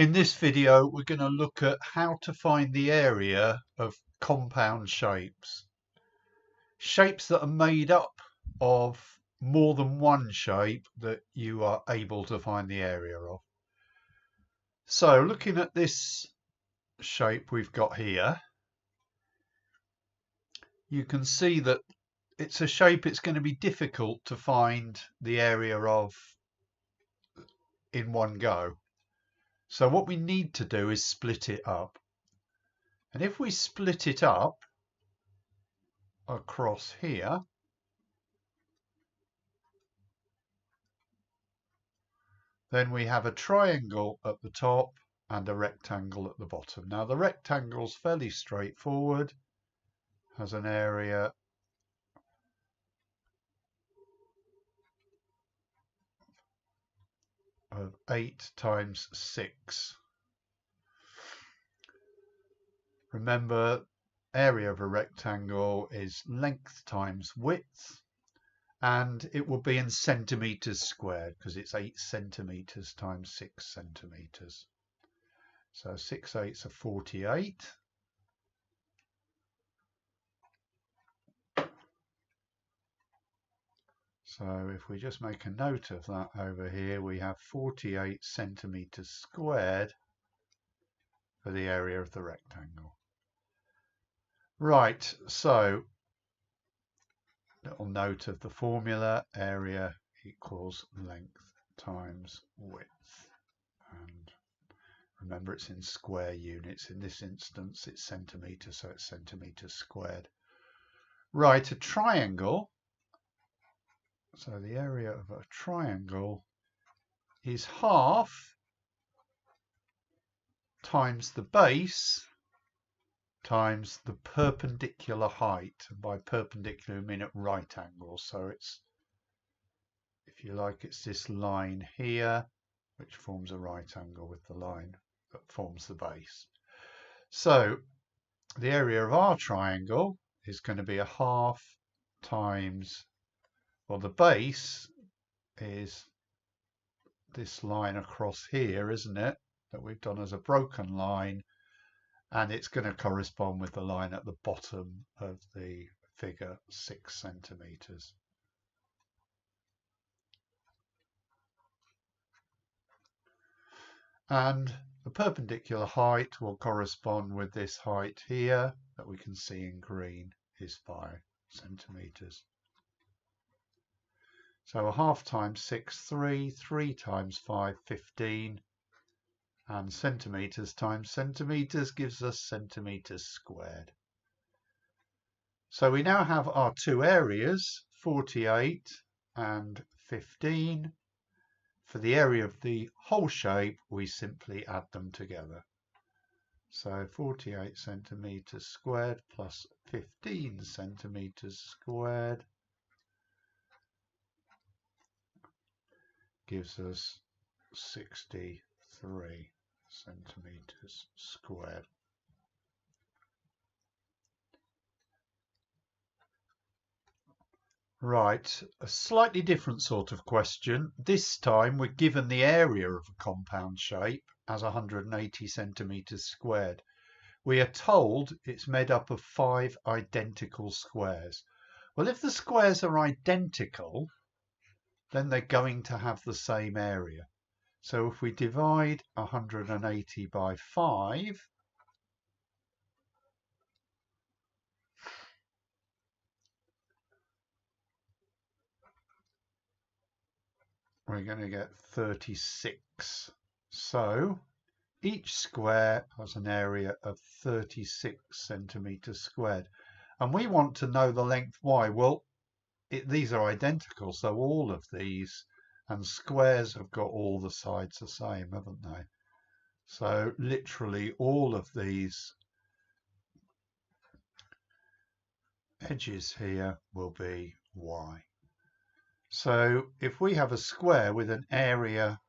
In this video, we're going to look at how to find the area of compound shapes. Shapes that are made up of more than one shape that you are able to find the area of. So looking at this shape we've got here, you can see that it's a shape it's going to be difficult to find the area of in one go. So what we need to do is split it up. And if we split it up across here, then we have a triangle at the top and a rectangle at the bottom. Now the rectangle's fairly straightforward, has an area of 8 times 6. Remember, area of a rectangle is length times width, and it will be in centimetres squared because it's 8 centimetres times 6 centimetres. So 6 eighths are 48. So if we just make a note of that over here, we have 48 centimetres squared for the area of the rectangle. Right, so little note of the formula, area equals length times width. And remember, it's in square units. In this instance, it's centimetres, so it's centimetres squared. Right, a triangle. So the area of a triangle is half times the base times the perpendicular height. And by perpendicular, I mean at right angles. So it's, if you like, it's this line here, which forms a right angle with the line that forms the base. So the area of our triangle is going to be a half times, well, the base is this line across here, isn't it, that we've done as a broken line, and it's going to correspond with the line at the bottom of the figure, 6 centimetres. And the perpendicular height will correspond with this height here that we can see in green is 5 centimetres. So a half times 6, 3, 3 times 5, 15, and centimetres times centimetres gives us centimetres squared. So we now have our two areas, 48 and 15. For the area of the whole shape, we simply add them together. So 48 centimetres squared plus 15 centimetres squared gives us 63 centimetres squared. Right, a slightly different sort of question. This time we're given the area of a compound shape as 180 centimetres squared. We are told it's made up of 5 identical squares. Well, if the squares are identical, then they're going to have the same area. So if we divide 180 by 5, we're going to get 36. So each square has an area of 36 centimetres squared. And we want to know the length y. Well, these are identical, so all of these, and squares have got all the sides the same, haven't they? So literally all of these edges here will be y. So if we have a square with an area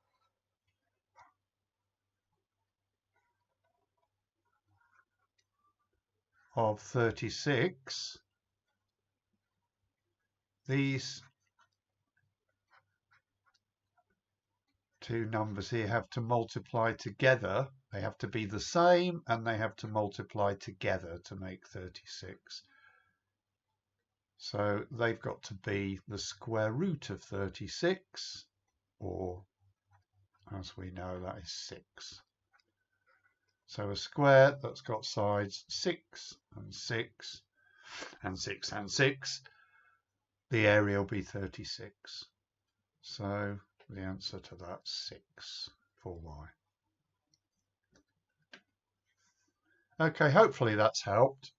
of 36, these two numbers here have to multiply together. They have to be the same and they have to multiply together to make 36. So they've got to be the square root of 36, or as we know, that is 6. So a square that's got sides 6 and 6 and 6 and 6, the area will be 36. So the answer to that's 6 for y. Okay, hopefully that's helped.